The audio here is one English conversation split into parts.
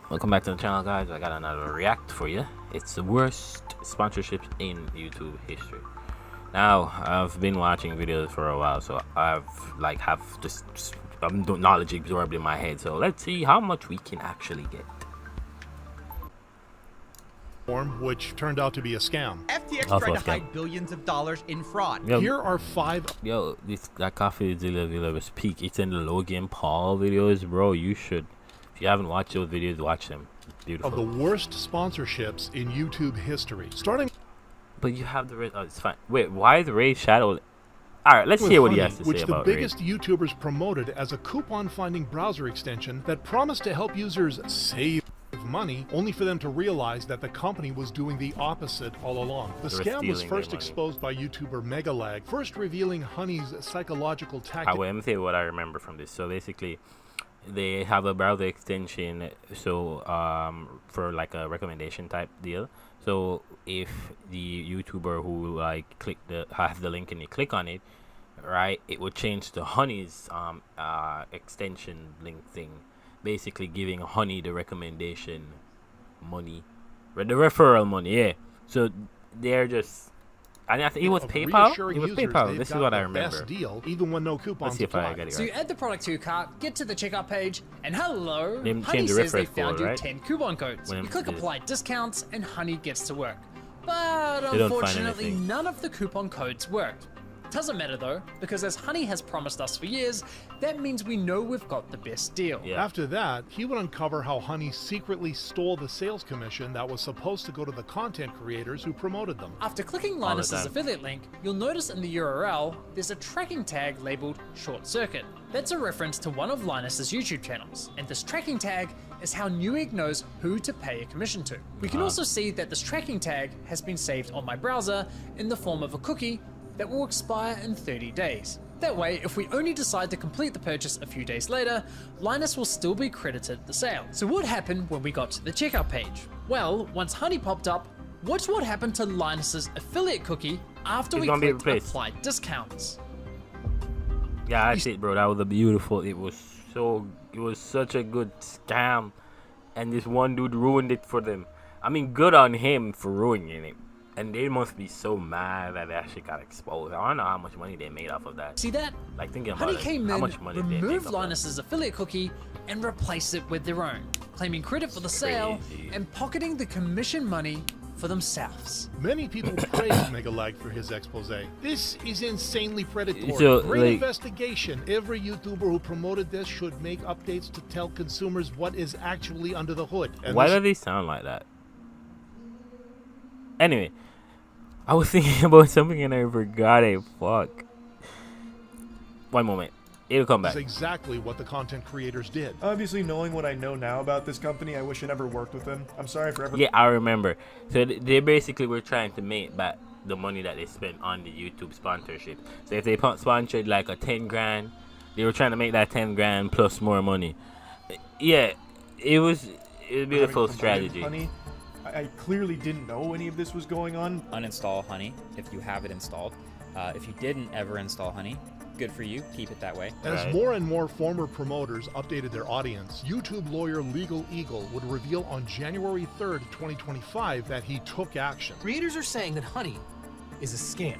Welcome back to the channel, guys. I got another react for you. It's the worst sponsorships in YouTube history. Now, I've been watching videos for a while, so I've have this knowledge absorbed in my head. So let's see how much we can actually get. Which turned out to be a scam. FTX tried to hide billions of dollars in fraud. Yo, Here are 5. Yo, that Coffee Zilla was peak. It's in the Logan Paul videos, bro. You should. If you haven't watched those videos, watch them. It's beautiful. Of the worst sponsorships in YouTube history. Starting. But you have the oh, it's fine. Wait, why is Ray Shadow? All right, let's hear what he has to say about Ray. Which the biggest YouTubers promoted as a coupon-finding browser extension that promised to help users save money, only for them to realize that the company was doing the opposite all along. The scam was first exposed by YouTuber Megalag, first revealing Honey's psychological tactics. Let me tell you what I remember from this. So basically, they have a browser extension, so for like a recommendation type deal. So if the YouTuber who has the link and you click on it, right, it would change to Honey's extension link thing, basically giving Honey the recommendation money, the referral money. Yeah. So they're just. I think it was PayPal. It was PayPal. This is what I remember. Best deal, even when no coupons. Let's see if I get it right. So you add the product to your cart, get to the checkout page, and hello, They Honey the says they reference found code, you right? 10 coupon codes. When You click it- apply discounts, and Honey gets to work. But They don't find unfortunately, anything. none of the coupon codes worked. Doesn't matter though, because as Honey has promised us for years, that means we know we've got the best deal. Yeah. After that, he would uncover how Honey secretly stole the sales commission that was supposed to go to the content creators who promoted them. After clicking All the Linus's time. affiliate link, you'll notice in the URL, there's a tracking tag labeled Short Circuit. That's a reference to one of Linus's YouTube channels, and this tracking tag is how Newegg knows who to pay a commission to. We can also see that this tracking tag has been saved on my browser in the form of a cookie that will expire in 30 days. That way, if we only decide to complete the purchase a few days later, Linus will still be credited the sale. So what happened when we got to the checkout page? Well, once Honey popped up, watch what happened to Linus's affiliate cookie after we clicked apply discounts. Yeah, that's it, bro. That was a beautiful. It was such a good scam, and this one dude ruined it for them. I mean, good on him for ruining it. And they must be so mad that they actually got exposed. I don't know how much money they made off of that. See that? Like thinking about Honey it, came how in, much money they make removed off Linus's affiliate cookie, and replaced it with their own, claiming credit for the sale Crazy. and pocketing the commission money for themselves. Many people praised Megalag for his expose. This is insanely predatory. So, Great investigation. Every YouTuber who promoted this should make updates to tell consumers what is actually under the hood. And Why do they sound like that? Anyway, I was thinking about something and I forgot it. Fuck. One moment. It'll come back. That's exactly what the content creators did. Obviously, knowing what I know now about this company, I wish I never worked with them. I'm sorry for ever. Yeah, I remember. So they basically were trying to make back the money that they spent on the YouTube sponsorship. So if they sponsored like a 10 grand, they were trying to make that 10 grand plus more money. Yeah, it was a beautiful strategy. Honey, I clearly didn't know any of this was going on. Uninstall Honey if you have it installed. If you didn't ever install Honey, good for you. Keep it that way. As more and more former promoters updated their audience, YouTube lawyer Legal Eagle would reveal on January 3rd, 2025 that he took action. Creators are saying that Honey is a scam.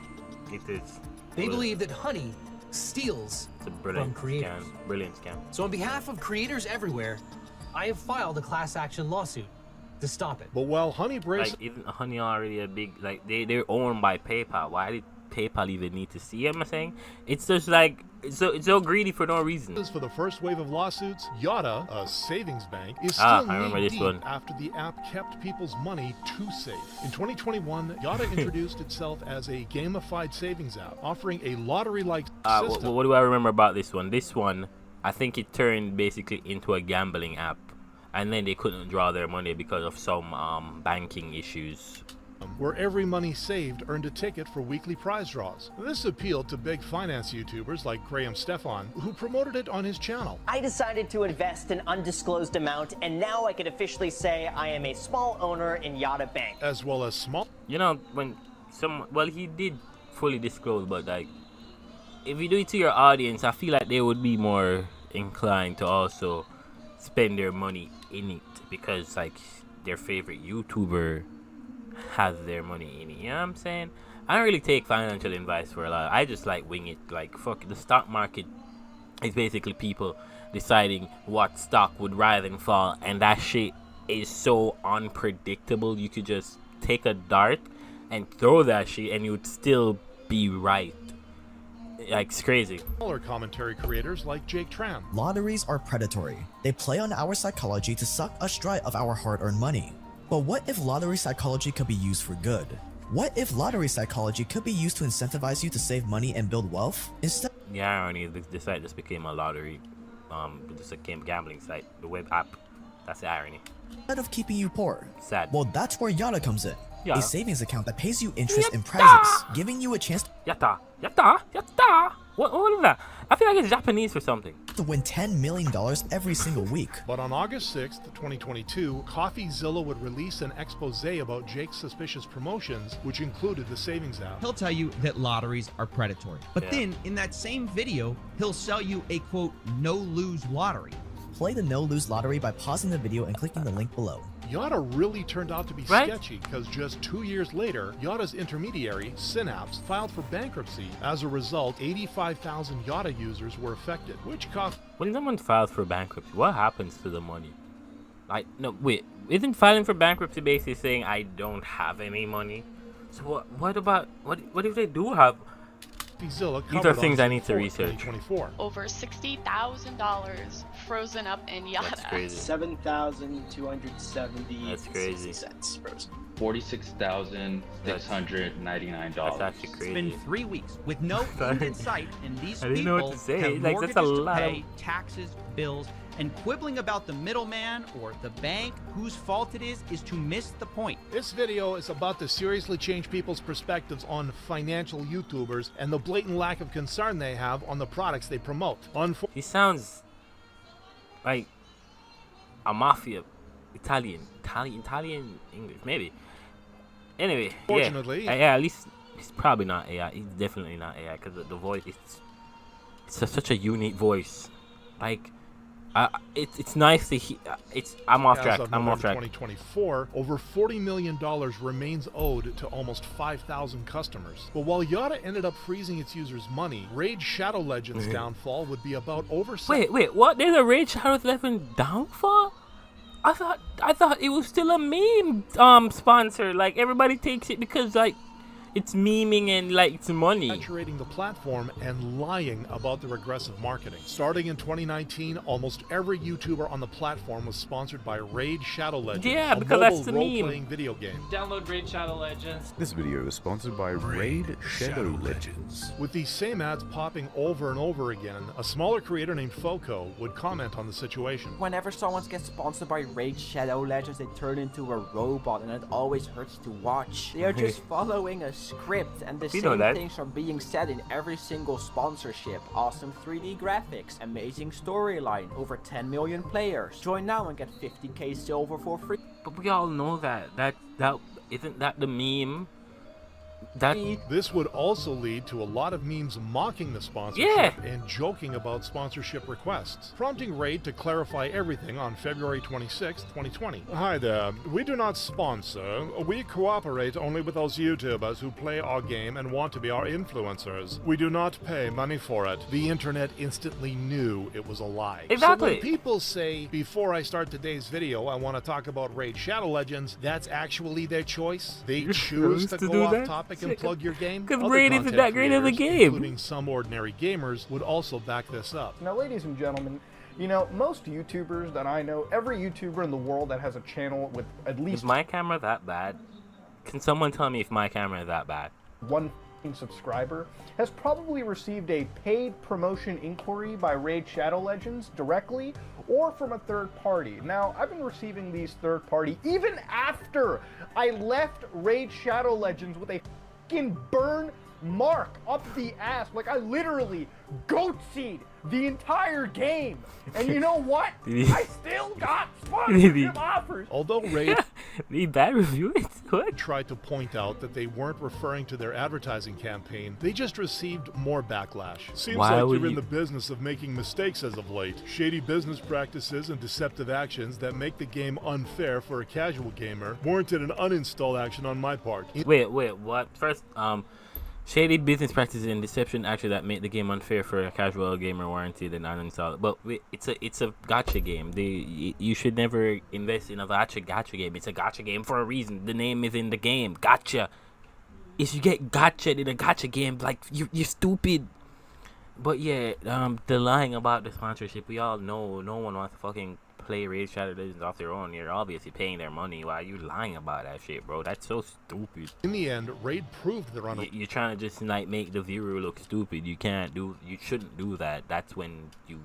It is. They believe that Honey steals It's a brilliant from creators. scam. Brilliant scam. So on behalf of creators everywhere, I have filed a class action lawsuit to stop it. But while Honey braced Like, isn't Honey already a big, like, they're owned by PayPal? Why did PayPal even need to see? You know what I'm saying? It's just like, it's so greedy for no reason. for the first wave of lawsuits, Yotta, a savings bank, is I still remember this knee-deep one. after the app kept people's money too safe. In 2021, Yotta introduced itself as a gamified savings app, offering a lottery-like system. What do I remember about this one? This one, I think it turned basically into a gambling app, and then they couldn't draw their money because of some banking issues. Where every money saved earned a ticket for weekly prize draws. This appealed to big finance YouTubers like Graham Stefan, who promoted it on his channel. I decided to invest an undisclosed amount, and now I can officially say I am a small owner in Yotta Bank. As well as small. You know, when well, he did fully disclose, but like, if you do it to your audience, I feel like they would be more inclined to also spend their money in it because like their favorite YouTuber has their money in it. You know what I'm saying? I don't really take financial advice for a lot. I just like wing it. Like fuck, the stock market is basically people deciding what stock would rise and fall, and that shit is so unpredictable. You could just take a dart and throw that shit and you'd still be right. Like, it's crazy. Smaller commentary creators like Jake Tran. Lotteries are predatory. They play on our psychology to suck us dry of our hard-earned money. But what if lottery psychology could be used for good? What if lottery psychology could be used to incentivize you to save money and build wealth? Instead, the irony is the site just became a lottery, just became a gambling site, the web app. That's the irony. Instead of keeping you poor. Sad. Well, that's where Yotta comes in. Yotta. A savings account that pays you interest and prizes, giving you a chance Yotta. What is that? I feel like it's Japanese or something. to win $10 million every single week. But on August 6th, 2022, CoffeeZilla would release an expose about Jake's suspicious promotions, which included the savings app. He'll tell you that lotteries are predatory. But Yeah. then, in that same video, he'll sell you a, quote, no-lose lottery. Play the no-lose lottery by pausing the video and clicking the link below. Yotta really turned out to be Right? sketchy because just 2 years later, Yotta's intermediary, Synapse, filed for bankruptcy. As a result, 85,000 Yotta users were affected, which cost When someone files for bankruptcy, what happens to the money? Like, no, wait, isn't filing for bankruptcy basically saying I don't have any money? So what about, what if they do have? CoffeeZilla These are covered things on I need to June 4th, research. 2024. Over $60,000 frozen up in Yotta. That's crazy. 7,270. That's crazy. cents frozen. $46,699. That's actually It's crazy. been 3 weeks with no end in sight, and these I didn't know people what to say. have Like, that's mortgages a to lot of- pay, taxes, bills, and quibbling about the middleman or the bank whose fault it is to miss the point. This video is about to seriously change people's perspectives on financial YouTubers and the blatant lack of concern they have on the products they promote. He sounds like a mafia, Italian English, maybe. Anyway, Fortunately- yeah, at least he's probably not AI. He's definitely not AI because the voice it's such a unique voice. Like, it's nice to hear. I'm off track. As of I'm off November track. 2024, over $40 million remains owed to almost 5,000 customers. But while Yotta ended up freezing its users' money, Raid Shadow Legends' downfall would be about over. Wait, what? There's a Raid Shadow Legends downfall? I thought it was still a meme sponsor. Like, everybody takes it because like it's memeing and like it's money. Saturating the platform and lying about their aggressive marketing. Starting in 2019, almost every YouTuber on the platform was sponsored by Raid Shadow Legends, Yeah, a because mobile that's the meme. role-playing video game. Download Raid Shadow Legends. This video is sponsored by Raid Shadow Legends. With these same ads popping over and over again, a smaller creator named Foco would comment on the situation. Whenever someone gets sponsored by Raid Shadow Legends, they turn into a robot, and it always hurts to watch. They are just following a script, and the You know same that. things are being said in every single sponsorship. Awesome 3D graphics, amazing storyline, over 10 million players. Join now and get 50k silver for free. But we all know that isn't that the meme? This would also lead to a lot of memes mocking the sponsorship Yeah. and joking about sponsorship requests, prompting Raid to clarify everything on February 26, 2020. Hi there. We do not sponsor. We cooperate only with those YouTubers who play our game and want to be our influencers. We do not pay money for it. The internet instantly knew it was a lie. Exactly. So when people say, before I start today's video, I want to talk about Raid Shadow Legends, that's actually their choice. They choose to to go do off that? topic and plug your game. 'Cause Other Raid isn't content that great of a creators, game. including some ordinary gamers, would also back this up. Now, ladies and gentlemen, you know, most YouTubers that I know, every YouTuber in the world that has a channel with at Is least my camera that bad? Can someone tell me if my camera is that bad? one subscriber has probably received a paid promotion inquiry by Raid Shadow Legends directly or from a third party. Now, I've been receiving these third party even after I left Raid Shadow Legends with a fucking burn mark up the ass. Like, I literally goat-seed the entire game. And you know what? I still got sponsorship offers. Although Raid Need bad reviews? What? Tried to point out that they weren't referring to their advertising campaign. They just received more backlash. Seems Why like would you're in you- the business of making mistakes as of late. Shady business practices and deceptive actions that make the game unfair for a casual gamer warranted an uninstall action on my part. Wait, what? First, shady business practices and deception actually that make the game unfair for a casual gamer warranted and uninstalled. But wait, it's a gacha game. You should never invest in a gacha game. It's a gacha game for a reason. The name is in the game. Gacha. If you get gacha in a gacha game, like you're stupid. But yeah, the lying about the sponsorship, we all know no one wants to fucking play Raid Shadow Legends off their own. You're obviously paying their money. Why are you lying about that shit, bro? That's so stupid. In the end, Raid proved their You're trying to just like make the viewer look stupid. You shouldn't do that. That's when you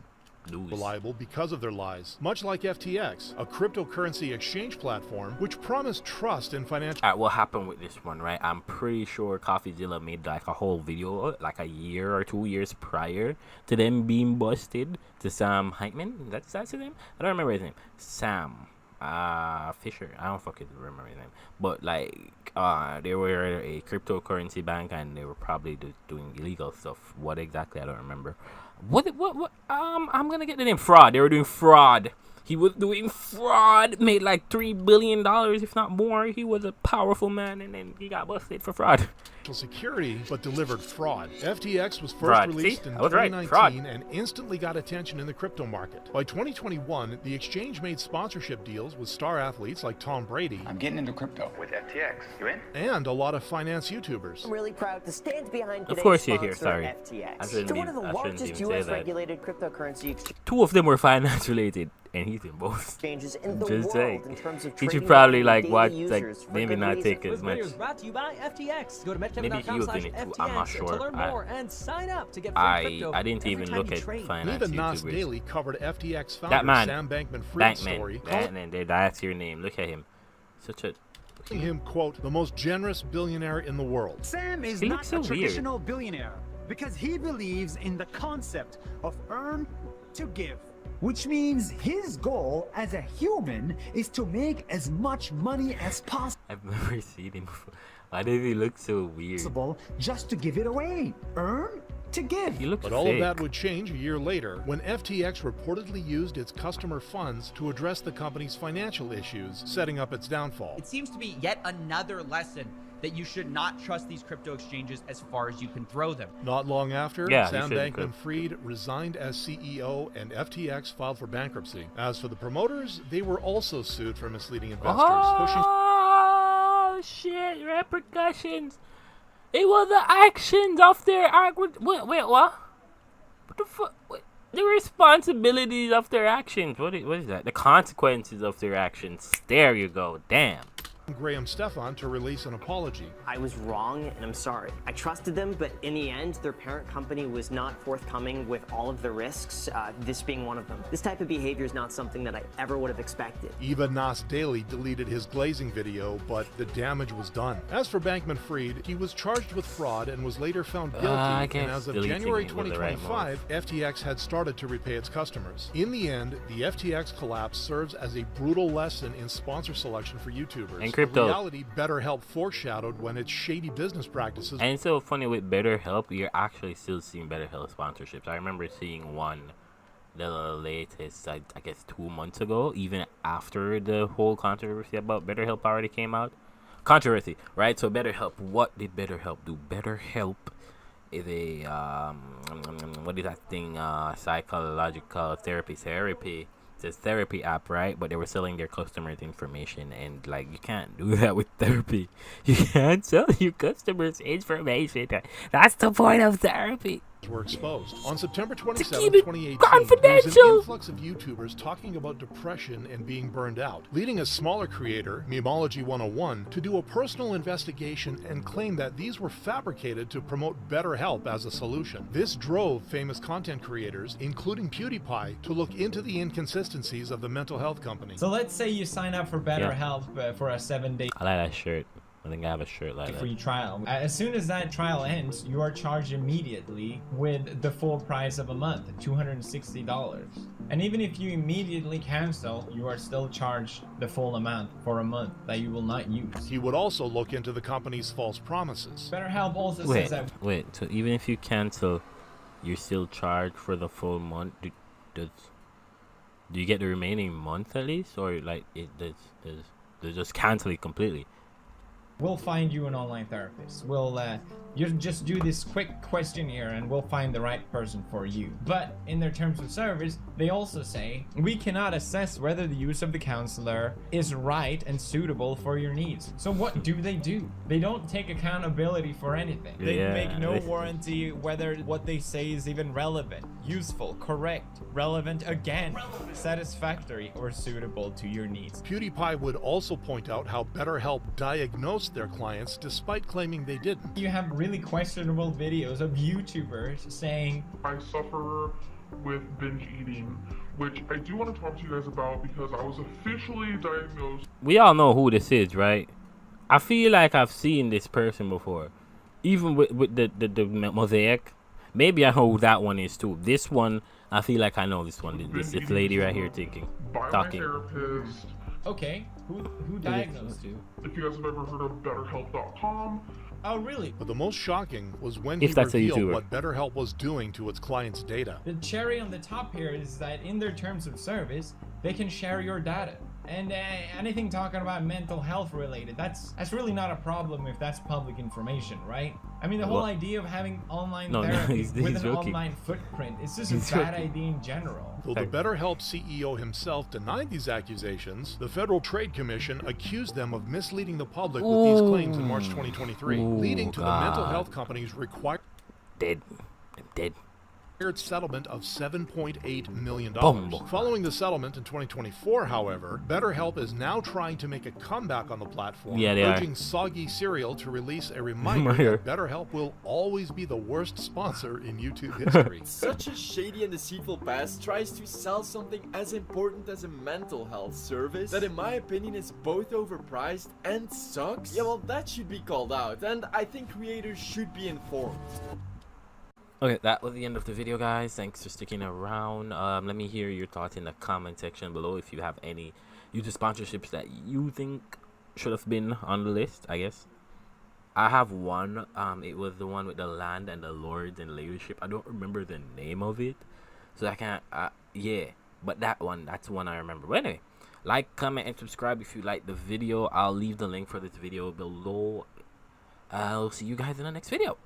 lose. Reliable because of their lies. Much like FTX, a cryptocurrency exchange platform which promised trust in financial. Alright, what happened with this one, right? I'm pretty sure CoffeeZilla made like a whole video like a year or 2 years prior to them being busted. To Sam Heitman, that's his name. I don't remember his name. Sam Fisher. I don't fucking remember his name. But like, they were a cryptocurrency bank and they were probably doing illegal stuff. What exactly? I don't remember. What? I'm gonna get the name. Fraud. They were doing fraud. He was doing fraud. Made like $3 billion, if not more. He was a powerful man, and then he got busted for fraud. Security, but delivered fraud. FTX was first Fraud. released See? in I was right. 2019 Fraud. and instantly got attention in the crypto market. By 2021, the exchange made sponsorship deals with star athletes like Tom Brady. I'm getting into crypto with FTX. You in? And a lot of finance YouTubers. I'm really proud to stand behind Of today's course you're here, sponsor, sorry. FTX. I shouldn't It's one of the even largest say U.S. that. regulated cryptocurrency exchanges. Two of them were finance related, and he's in both. in the Just world saying. in terms of He should trading probably and like daily watch, users like for maybe good not reason. take as This much. video is brought to you by FTX. Go to Maybe he was in it too. I'm not sure. to learn more and sign up to get free I crypto didn't every even time look you at trade. finance Even Nas YouTubers. Daily covered FTX founder That man, Sam Bankman-Fried's story, that's your name. Look at him, such a. calling him, quote, the most generous billionaire in the world. Sam is He not looks so a weird. traditional billionaire because he believes in the concept of earn to give, which means his goal as a human is to make as much money as possible. I've never seen him before. Why does he look so weird? Just to give it away. Earn to give. He looks But fake. all of that would change a year later when FTX reportedly used its customer funds to address the company's financial issues, setting up its downfall. It seems to be yet another lesson that you should not trust these crypto exchanges as far as you can throw them. Not long after, Yeah, you Sam shouldn't Bankman-Fried resigned as CEO and FTX filed for bankruptcy. As for the promoters, they were also sued for misleading investors, pushing Oh shit! Repercussions. It was the actions of their wait, what? What the fuck? The responsibilities of their actions. What is that? The consequences of their actions. There you go. Damn. Graham Stefan to release an apology. I was wrong, and I'm sorry. I trusted them, but in the end, their parent company was not forthcoming with all of the risks, this being one of them. This type of behavior is not something that I ever would have expected. Even Nas Daily deleted his glazing video, but the damage was done. As for Bankman-Fried, he was charged with fraud and was later found guilty, I and guess as of deleting January it was the right 2025, FTX had started to repay its customers. In the end, the FTX collapse serves as a brutal lesson in sponsor selection for YouTubers. And crypto. A reality BetterHelp foreshadowed when its shady business practices. And it's so funny with BetterHelp, you're actually still seeing BetterHelp sponsorships. I remember seeing one, the latest, I guess 2 months ago, even after the whole controversy about BetterHelp already came out. Controversy, right? So BetterHelp, what did BetterHelp do? BetterHelp is a, what is that thing, psychological therapy. It's a therapy app, right? But they were selling their customers' information, and like you can't do that with therapy. You can't sell your customers' information. That's the point of therapy. Were exposed. On September 27, keep it 2018, there was an confidential. influx of YouTubers talking about depression and being burned out, leading a smaller creator, Memology 101, to do a personal investigation and claim that these were fabricated to promote BetterHelp as a solution. This drove famous content creators, including PewDiePie, to look into the inconsistencies of the mental health company. So let's say you sign up for BetterHelp for a 7-day. I like that shirt. I think I have a shirt like that. free trial. As soon as that trial ends, you are charged immediately with the full price of a month, $260. And even if you immediately cancel, you are still charged the full amount for a month that you will not use. He would also look into the company's false promises. BetterHelp also says that... Wait, so even if you cancel, you're still charged for the full month? Do you get the remaining month at least? Or like, they just cancel it completely? We'll find you an online therapist. We'll you just do this quick questionnaire and we'll find the right person for you. But in their terms of service, they also say, we cannot assess whether the use of the counselor is right and suitable for your needs. So what do? They don't take accountability for anything. They make no warranty whether what they say is even relevant, useful, correct, relevant again, satisfactory, or suitable to your needs. PewDiePie would also point out how BetterHelp diagnosed their clients despite claiming they didn't. You have really questionable videos of YouTubers saying, I suffer with binge eating, which I do want to talk to you guys about because I was officially diagnosed. We all know who this is, right? I feel like I've seen this person before. Even with the mosaic. Maybe I know who that one is too. This one, I feel like I know this one. This lady right here talking. My therapist. Okay, who diagnosed you? If you guys have ever heard of BetterHelp.com. Oh, really? But the most shocking was when If he that's revealed what BetterHelp was doing to its clients' data. The cherry on the top here is that in their terms of service, they can share your data. And anything talking about mental health related, that's really not a problem if that's public information, right? I mean, the whole idea of having online therapy with an online footprint, it's just a bad idea in general. Though the BetterHelp CEO himself denied these accusations, the Federal Trade Commission accused them of misleading the public with these claims in March 2023, leading to the mental health companies required settlement of $7.8 million. Following the settlement in 2024, however, BetterHelp is now trying to make a comeback on the platform, urging Soggy Cereal to release a reminder that BetterHelp will always be the worst sponsor in YouTube history. Such a shady and deceitful past tries to sell something as important as a mental health service that in my opinion is both overpriced and sucks. Yeah, well, that should be called out, and I think creators should be informed. Okay, that was the end of the video, guys. Thanks for sticking around. Let me hear your thoughts in the comment section below if you have any YouTube sponsorships that you think should have been on the list, I guess. I have one. It was the one with the land and the lords and leadership. I don't remember the name of it, so I can't. Yeah, but that's one I remember. But anyway, like, comment, and subscribe if you like the video. I'll leave the link for this video below. I'll see you guys in the next video.